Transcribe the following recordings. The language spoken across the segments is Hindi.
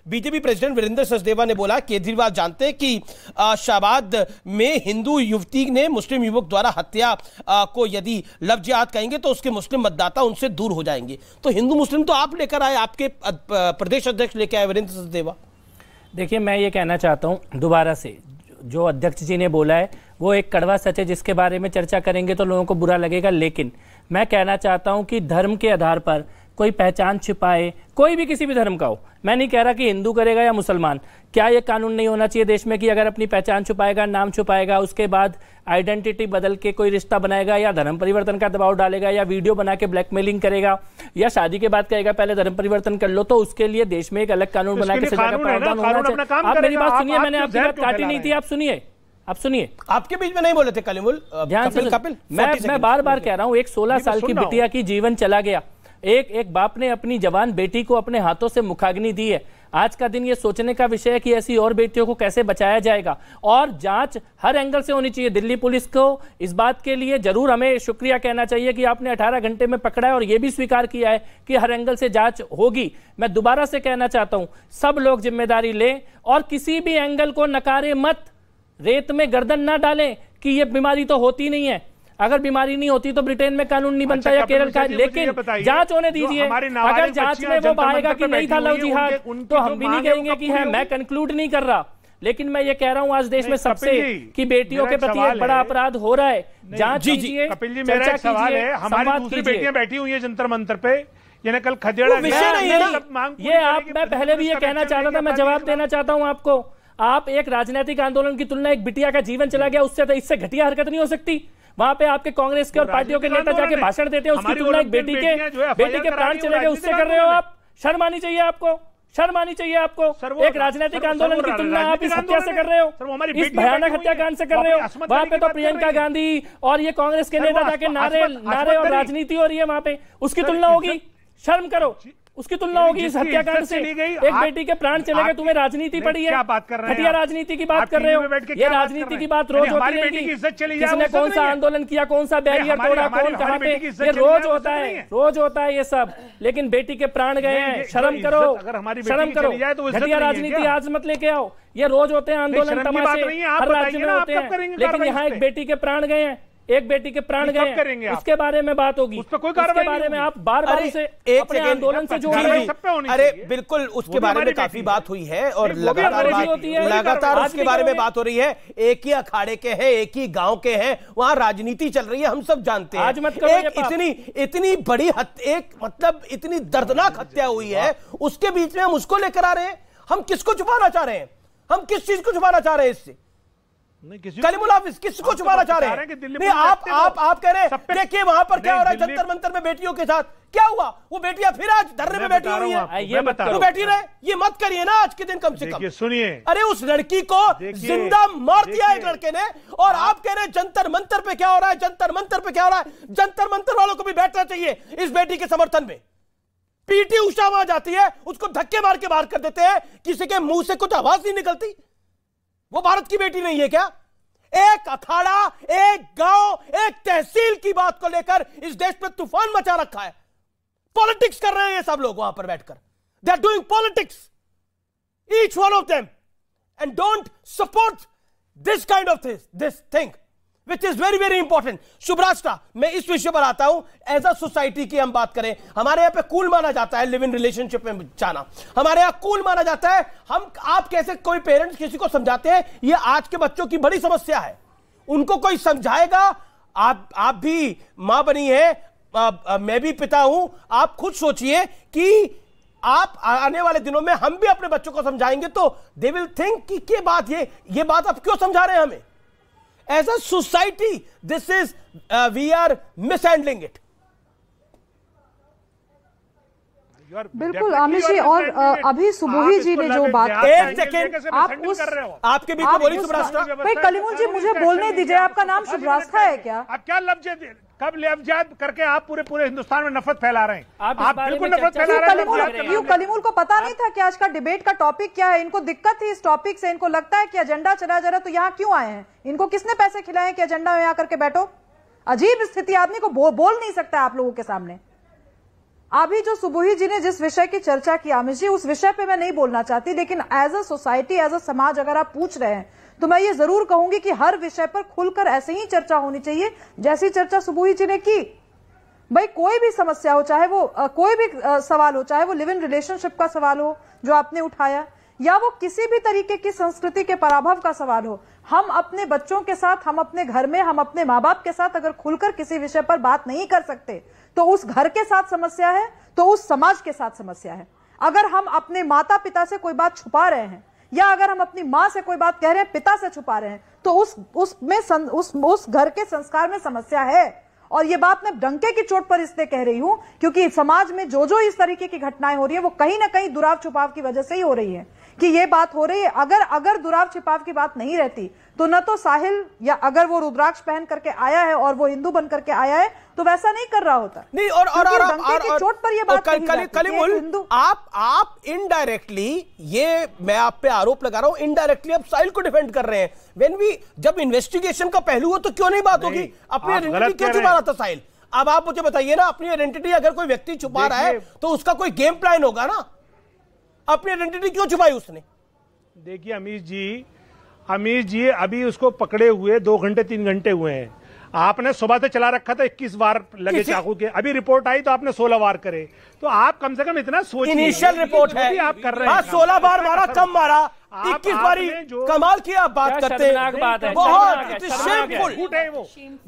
बीजेपी प्रेसिडेंट वीरेंद्र सचदेवा ने बोला केजरीवाल जानते हैं कि शाहबाद में हिंदू युवती ने मुस्लिम युवक द्वारा हत्या को यदि लव जिहाद कहेंगे तो उसके मुस्लिम मतदाता उनसे दूर हो जाएंगे। तो हिंदू मुस्लिम तो आप लेकर आए, आपके प्रदेश अध्यक्ष लेकर आए वीरेंद्र सचदेवा। देखिए, मैं ये कहना चाहता हूं दोबारा से, जो अध्यक्ष जी ने बोला है वो एक कड़वा सच है जिसके बारे में चर्चा करेंगे तो लोगों को बुरा लगेगा। लेकिन मैं कहना चाहता हूं कि धर्म के आधार पर कोई पहचान छिपाए, कोई भी किसी भी धर्म का हो, मैं नहीं कह रहा कि हिंदू करेगा या मुसलमान, क्या ये कानून नहीं होना चाहिए देश में कि अगर अपनी पहचान छुपाएगा, नाम छुपाएगा, उसके बाद आइडेंटिटी बदल के कोई रिश्ता बनाएगा या धर्म परिवर्तन का दबाव डालेगा या वीडियो बना के ब्लैकमेलिंग करेगा या शादी के बाद कहेगा पहले धर्म परिवर्तन कर लो, तो उसके लिए देश में एक अलग कानून बना के सजा का प्रावधान होना चाहिए। आप मेरी बात सुनिए, मैंने आपकी बात काटी नहीं थी, आप सुनिए, आप सुनिए। आपके बीच में नहीं बोले थे कलिमुल, ध्यान से कपिल, मैं बार बार कह रहा हूं, एक 16 साल की बिटिया की जीवन चला गया, एक बाप ने अपनी जवान बेटी को अपने हाथों से मुखाग्नि दी है। आज का दिन ये सोचने का विषय है कि ऐसी और बेटियों को कैसे बचाया जाएगा, और जांच हर एंगल से होनी चाहिए। दिल्ली पुलिस को इस बात के लिए जरूर हमें शुक्रिया कहना चाहिए कि आपने 18 घंटे में पकड़ा है और ये भी स्वीकार किया है कि हर एंगल से जांच होगी। मैं दोबारा से कहना चाहता हूं, सब लोग जिम्मेदारी लें और किसी भी एंगल को नकारे मत, रेत में गर्दन ना डालें कि ये बीमारी तो होती नहीं है। अगर बीमारी नहीं होती तो ब्रिटेन में कानून नहीं बनता या केरल का, लेकिन जांच होने दीजिए। अगर जांच में वो पाएगा कि नहीं था लव जिहाद तो हम भी नहीं कहेंगे कि है। मैं कंक्लूड नहीं कर रहा, लेकिन मैं ये कह रहा हूं आज देश में सबसे कि बेटियों के प्रति एक बड़ा अपराध हो रहा है। जांच कीजिए, कपिल जी, मेरा एक सवाल है, हमारी दूसरी बेटियां बैठी हुई है जंतर मंतर पे, ये कल खदेड़ा विषय नहीं है ये आप, मैं पहले भी ये कहना चाहता था, मैं जवाब देना चाहता हूं आपको। आप एक राजनीतिक आंदोलन की तुलना एक बिटिया का जीवन चला गया उससे, तो इससे घटिया हरकत नहीं हो सकती। वहां पे आपके कांग्रेस के और पार्टियों के नेता जाके भाषण देते हैं, उसकी तुलना एक बेटी के प्राण चले गए उससे कर रहे हो आप। शर्म आनी चाहिए आपको, शर्म आनी चाहिए आपको। एक राजनीतिक आंदोलन की तुलना आप इस हत्या से कर रहे हो, इस भयानक हत्याकांड से कर रहे हो। वहां पे तो प्रियंका गांधी और ये कांग्रेस के नेता जाके नारे और राजनीति हो रही है वहां पे, उसकी तुलना होगी? शर्म करो, उसकी तुलना होगी इस हत्याकांड से। एक बेटी के प्राण चले गए, तुम्हें राजनीति पड़ी है, क्या बात कर रहे हैं? घटिया राजनीति की बात कर रहे हो। ये राजनीति की बात रोज होती रहेगी, किसने कौन सा आंदोलन किया, कौन सा बैरियर तोड़ा, कौन कहां पे, ये रोज होता है, रोज होता है ये सब। लेकिन बेटी के प्राण गए हैं, शर्म करो, शर्म करो। घटिया राजनीति आज मत लेके आओ, ये रोज होते हैं आंदोलन, तमाशे हर राज्य में होते हैं, लेकिन यहाँ एक बेटी के प्राण गए हैं, एक बेटी के प्राण गए, उसके बारे में बात होगी, उसके बारे में आप बार बार उसे अपने आंदोलन से जोड़ रहे हैं। अरे बिल्कुल, उसके बारे में काफी बात हुई है और लगातार उसके बारे में बात हो रही है। एक ही अखाड़े के हैं, एक ही गांव के हैं, वहां राजनीति चल रही है, हम सब जानते हैं। आज मत करो, इतनी बड़ी एक मतलब इतनी दर्दनाक हत्या हुई है, उसके बीच में हम उसको लेकर आ रहे हैं। हम किसको छुपाना चाह रहे हैं? हम किस चीज को छुपाना चाह रहे हैं इससे? कलिमुल हाफिज किसको छुपाना चाह रहे हैं? नहीं, आप कह रहे हैं देखिए वहां पर क्या हो रहा है जंतर मंतर में बेटियों के साथ, क्या हुआ? वो बेटियां फिर आज धरने में बैठी हुई हैं, ये मत वो बैठी रहे, ये मत करिए ना आज के दिन कम से कम। सुनिए, अरे उस लड़की को जिंदा मार दिया एक लड़के ने, और आप कह रहे हैं जंतर मंतर पे क्या हो रहा है, जंतर मंतर पे क्या हो रहा है? जंतर मंतर वालों को भी बैठना चाहिए इस बेटी के समर्थन में। पीटी उषा वहां जाती है, उसको धक्के मार के बाहर कर देते हैं, किसी के मुंह से कुछ आवाज नहीं निकलती। वो भारत की बेटी नहीं है क्या? एक अखाड़ा, एक गांव, एक तहसील की बात को लेकर इस देश पे तूफान मचा रखा है। पॉलिटिक्स कर रहे हैं ये सब लोग वहां पर बैठकर, they are doing politics each one of them, and don't support this kind of this thing which is very very important. शुभराष्ट्र, मैं इस विषय पर आता हूं। एज अ सोसाइटी की हम बात करें, हमारे यहां पे कूल माना जाता है लिव इन रिलेशनशिप में जाना, हमारे यहां कूल माना जाता है। आप कैसे कोई पेरेंट्स किसी को समझाते हैं, ये आज के बच्चों की बड़ी समस्या है। उनको कोई समझाएगा, आप भी मां बनी है, मैं भी पिता हूं। आप खुद सोचिए कि आप आने वाले दिनों में हम भी अपने बच्चों को समझाएंगे तो दे विल थिंक कि ये बात आप क्यों समझा रहे हैं हमें? As a society, this is we are mishandling it. बिल्कुल आमिर जी, और अभी सुबोही जी ने जो बात, एक सेकेंड, आपके बीच में बोली शुभराष्ट्र। भाई कलिमुल जी, मुझे बोलने दीजिए। आपका नाम शुभराष्ट्र है क्या? आप क्या कब लफ्ज़ करके आप पूरे हिंदुस्तान में नफरत फैला रहे हैं? आप बिल्कुल नफरत फैला रहे हैं। कलिमुल को पता नहीं था कि आज का डिबेट का टॉपिक क्या है? इनको दिक्कत थी इस टॉपिक से, इनको लगता है कि एजेंडा चला जा रहा, तो यहाँ क्यों आए हैं? इनको किसने पैसे खिलाए कि एजेंडा में आकर के बैठो? अजीब स्थिति, आदमी को बोल नहीं सकता आप लोगों के सामने। अभी जो सुबुही जी ने जिस विषय की चर्चा की आमिर जी, उस विषय पे मैं नहीं बोलना चाहती, लेकिन as a society, as a समाज अगर आप पूछ रहे हैं तो मैं ये जरूर कहूंगी कि हर विषय पर खुलकर ऐसे ही चर्चा होनी चाहिए जैसी चर्चा सुबुही जी ने की। भाई कोई भी समस्या हो, चाहे वो कोई भी सवाल हो, चाहे वो लिव इन रिलेशनशिप का सवाल हो जो आपने उठाया, या वो किसी भी तरीके की संस्कृति के पराभव का सवाल हो, हम अपने बच्चों के साथ, हम अपने घर में, हम अपने माँ बाप के साथ अगर खुलकर किसी विषय पर बात नहीं कर सकते तो उस घर के साथ समस्या है, तो उस समाज के साथ समस्या है। अगर हम अपने माता पिता से कोई बात छुपा रहे हैं, या अगर हम अपनी माँ से कोई बात कह रहे हैं, पिता से छुपा रहे हैं, तो उस घर के संस्कार में समस्या है। और ये बात मैं डंके की चोट पर इसलिए कह रही हूं क्योंकि समाज में जो इस तरीके की घटनाएं हो रही है वो कहीं ना कहीं दुराव छुपाव की वजह से ही हो रही है कि ये बात हो रही है। अगर दुराव छिपाव की बात नहीं रहती तो न तो साहिल, या अगर वो रुद्राक्ष पहन करके आया है और वो हिंदू बन करके आया है तो वैसा नहीं कर रहा होता। नहीं, और चोट पर ये बात कलीमुल, आप इनडायरेक्टली, ये मैं आप पे आरोप लगा रहा हूं, इनडायरेक्टली आप साहिल को डिफेंड कर रहे हैं। जब इन्वेस्टिगेशन का पहलू हो तो क्यों नहीं बात होगी? अपनी आइडेंटिटी क्यों छुपा रहा था साहिल? अब आप मुझे बताइए ना, अपनी आइडेंटिटी अगर कोई व्यक्ति छुपा रहा है तो उसका कोई गेम प्लान होगा ना। अपनी आइडेंटिटी क्यों छुपाई उसने? देखिए अमीश जी अभी उसको पकड़े हुए 2 घंटे 3 घंटे हुए हैं। आपने सुबह से चला रखा था 21 बार लगे चाकू के, अभी रिपोर्ट आई तो आपने 16 बार करे। तो आप कम से कम इतना सोचिए। इनिशियल रिपोर्ट है, आप कर रहे हैं। 16 बार मारा, कम मारा, 21 बारी कमाल की आप बात करते हैं। बात है, बहुत शेमफुल।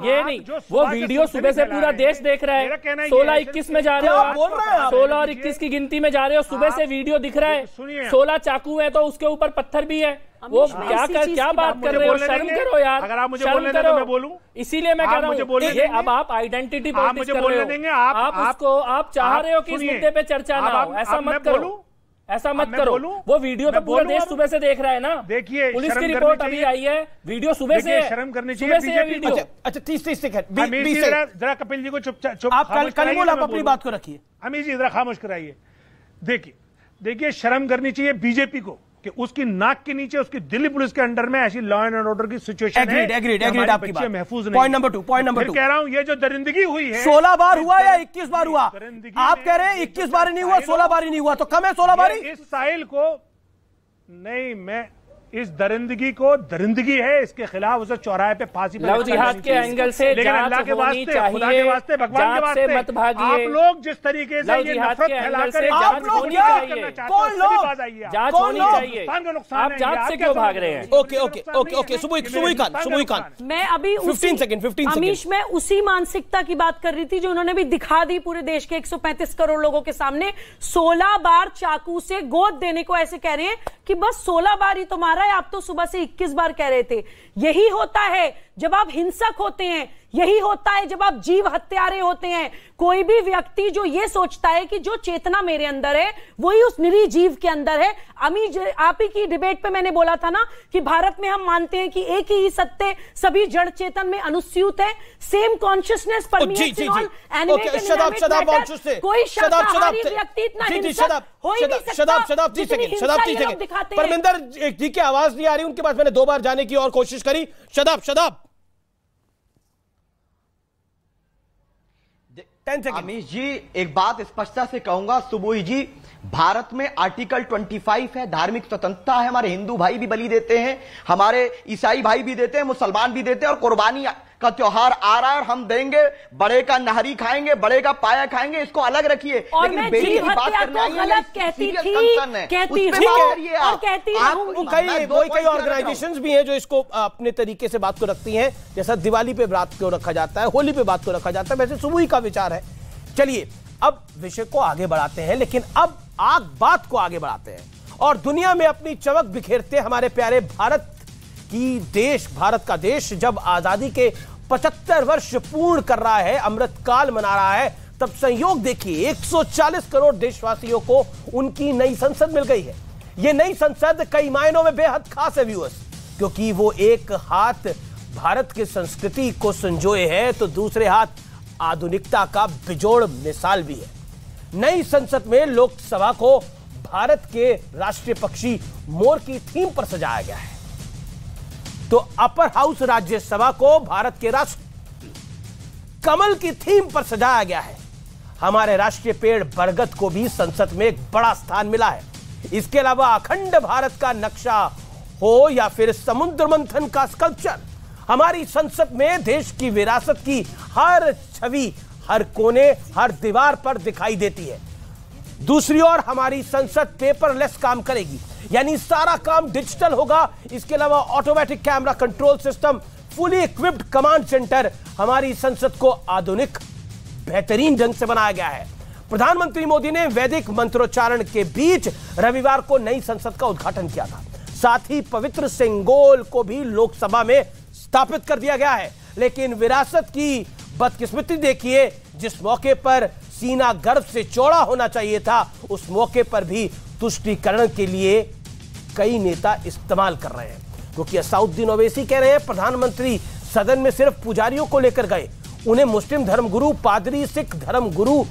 ये नहीं, वो वीडियो सुबह से पूरा देश देख रहा है। 16-21 में जा रहे हो, बोल रहे हैं 16 और 21 की गिनती में जा रहे हो। सुबह से वीडियो दिख रहा है, 16 चाकू है तो उसके ऊपर पत्थर भी है। वो क्या बात कर रहे हो? शर्म करो यार, अगर आप मुझे बोलने दें तो मैं बोलूं। इसीलिए मैं कह रहा हूँ ये अब आप आइडेंटिटी पॉलिटिक्स कर रहे हो। आप चाह रहे हो कि इस मुद्दे पे चर्चा ना हो। ऐसा मत करो, ऐसा मत करो। वो वीडियो तो पूरा देश सुबह से देख रहा है ना। देखिए, पुलिस की रिपोर्ट अभी आई है, वीडियो सुबह से, शर्म करनी चाहिए सुबह से वीडियो। अच्छा 30 सेकंड, जरा कपिल जी को चुप आप अपनी बात को रखिए। अमीश जी जरा खामोश कराइए। देखिए शर्म करनी चाहिए बीजेपी को कि उसकी नाक के नीचे उसकी दिल्ली पुलिस के अंडर में ऐसी लॉ एंड ऑर्डर की सिचुएशन है। एग्रीड आपकी बात महफूज नहीं। पॉइंट नंबर 2 कह रहा हूं, ये जो दरिंदगी हुई है 16 बार हुआ या 21 बार हुआ? आप कह रहे हैं 21 बार नहीं हुआ, 16 बार ही नहीं हुआ, तो कम है 16 बार। इस साहिल को नहीं, मैं इस दरिंदगी को दरिंदगी है, इसके खिलाफ उसे चौराहे पे फांसी लव जिहाद के एंगल से अल्लाह के वास्ते, खुदा के वास्ते, भगवान के वास्ते मत भागिए। आप लोग जिस तरीके से ये नफरत फैलाकर जांच होनी चाहिए। कौन लोग जांच होनी चाहिए। आप जांच से क्यों भाग रहे हैं? ओके सुबुई खान, मैं अभी 15 सेकंड अमीश, मैं उसी मानसिकता की बात कर रही थी जो उन्होंने भी दिखा दी पूरे देश के 135 करोड़ लोगों के सामने। 16 बार चाकू से गोद देने को ऐसे कह रहे हैं कि बस 16 बार ही तो मारा है। आप तो सुबह से 21 बार कह रहे थे। यही होता है जब आप हिंसक होते हैं, यही होता है जब आप जीव हत्यारे होते हैं। कोई भी व्यक्ति जो ये सोचता है कि जो चेतना मेरे अंदर है वही उस निरीह जीव के अंदर है। अमीश, आप ही की डिबेट पे मैंने बोला था ना कि भारत में हम मानते हैं कि एक ही सत्य सभी जड़ चेतन में अनुस्यूत है। Same consciousness permeates in all animate and inanimate matter. कोई शाकाहारी व्यक्ति इतना हिंसक हो ही नहीं सकता। 30 सेकंड। परमिंदर जी की आवाज नहीं आ रही उनके पास, मैंने 2 बार जाने की और कोशिश करी। शदाब अमीश जी, एक बात स्पष्टता से कहूंगा, सुबुही जी, भारत में आर्टिकल 25 है, धार्मिक स्वतंत्रता है। हमारे हिंदू भाई भी बलि देते हैं, हमारे ईसाई भाई भी देते हैं, मुसलमान भी देते हैं, और कुर्बानी का त्योहार आ रहा है और हम देंगे। बड़े का नहरी खाएंगे, बड़े का पाया खाएंगे, इसको अलग रखिए। लेकिन बेटी की बात करना गलत कहती थी, कहती हूं। कई ऑर्गेनाइजेशंस भी हैं जो इसको अपने तरीके से बात को रखती हैं। जैसा दिवाली पे बात को रखा जाता है, होली पे बात को रखा जाता है, वैसे सुबुही का विचार है। चलिए अब विषय को आगे बढ़ाते हैं, लेकिन अब बात को आगे बढ़ाते हैं और दुनिया में अपनी चमक बिखेरते हमारे प्यारे भारत का देश जब आजादी के 75 वर्ष पूर्ण कर रहा है, अमृतकाल मना रहा है, तब संयोग देखिए 140 करोड़ देशवासियों को उनकी नई संसद मिल गई है। यह नई संसद कई मायनों में बेहद खास है व्यूअर्स, क्योंकि वो एक हाथ भारत की संस्कृति को संजोए है तो दूसरे हाथ आधुनिकता का बिजोड़ मिसाल भी है। नई संसद में लोकसभा को भारत के राष्ट्रीय पक्षी मोर की थीम पर सजाया गया है, तो अपर हाउस राज्यसभा को भारत के राष्ट्र कमल की थीम पर सजाया गया है। हमारे राष्ट्रीय पेड़ बरगद को भी संसद में एक बड़ा स्थान मिला है। इसके अलावा अखंड भारत का नक्शा हो या फिर समुद्र मंथन का स्कल्पचर, हमारी संसद में देश की विरासत की हर छवि हर कोने हर दीवार पर दिखाई देती है। दूसरी ओर हमारी संसद पेपरलेस काम करेगी, यानी सारा काम डिजिटल होगा। इसके अलावा automatic camera control system, fully equipped command centre, हमारी संसद को आधुनिक बेहतरीन ढंग से बनाया गया है। प्रधानमंत्री मोदी ने वैदिक मंत्रोच्चारण के बीच रविवार को नई संसद का उद्घाटन किया था। साथ ही पवित्र सिंगोल को भी लोकसभा में स्थापित कर दिया गया है। लेकिन विरासत की बदकिस्मती देखिए, जिस मौके पर सीना गर्व से चौड़ा होना चाहिए था, उस मौके पर भी तुष्टीकरण के लिए कई नेता इस्तेमाल कर रहे हैं। क्योंकि असाउद्दीन ओवैसी कह रहे हैं प्रधानमंत्री सदन में सिर्फ पुजारियों को लेकर गए, उन्हें मुस्लिम धर्मगुरु, पादरी, सिख धर्मगुरु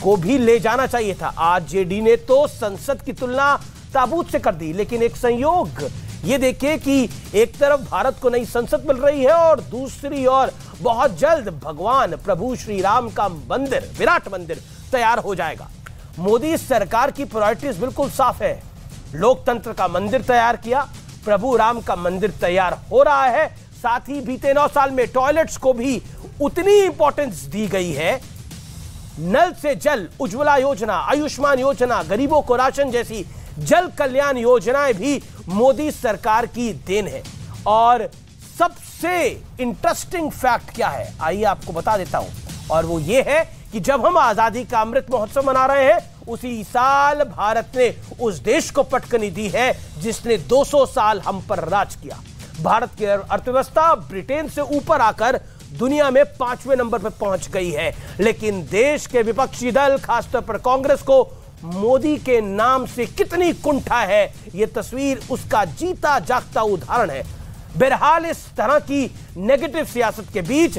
को भी ले जाना चाहिए था। आरजेडी ने तो संसद की तुलना ताबूत से कर दी। लेकिन एक संयोग ये देखिए कि एक तरफ भारत को नई संसद मिल रही है और दूसरी ओर बहुत जल्द भगवान प्रभु श्री राम का मंदिर, विराट मंदिर तैयार हो जाएगा। मोदी सरकार की प्रायोरिटीज बिल्कुल साफ है। लोकतंत्र का मंदिर तैयार किया, प्रभु राम का मंदिर तैयार हो रहा है। साथ ही बीते 9 साल में टॉयलेट्स को भी उतनी इंपॉर्टेंस दी गई है। नल से जल, उज्ज्वला योजना, आयुष्मान योजना, गरीबों को राशन जैसी जल कल्याण योजनाएं भी मोदी सरकार की देन है। और सबसे इंटरेस्टिंग फैक्ट क्या है, आइए आपको बता देता हूं। और वो ये है कि जब हम आजादी का अमृत महोत्सव मना रहे हैं, उसी साल भारत ने उस देश को पटकनी दी है जिसने 200 साल हम पर राज किया। भारत की अर्थव्यवस्था ब्रिटेन से ऊपर आकर दुनिया में 5वें नंबर पर पहुंच गई है। लेकिन देश के विपक्षी दल, खासतौर पर कांग्रेस को मोदी के नाम से कितनी कुंठा है, यह तस्वीर उसका जीता जागता उदाहरण है। बहरहाल इस तरह की नेगेटिव सियासत के बीच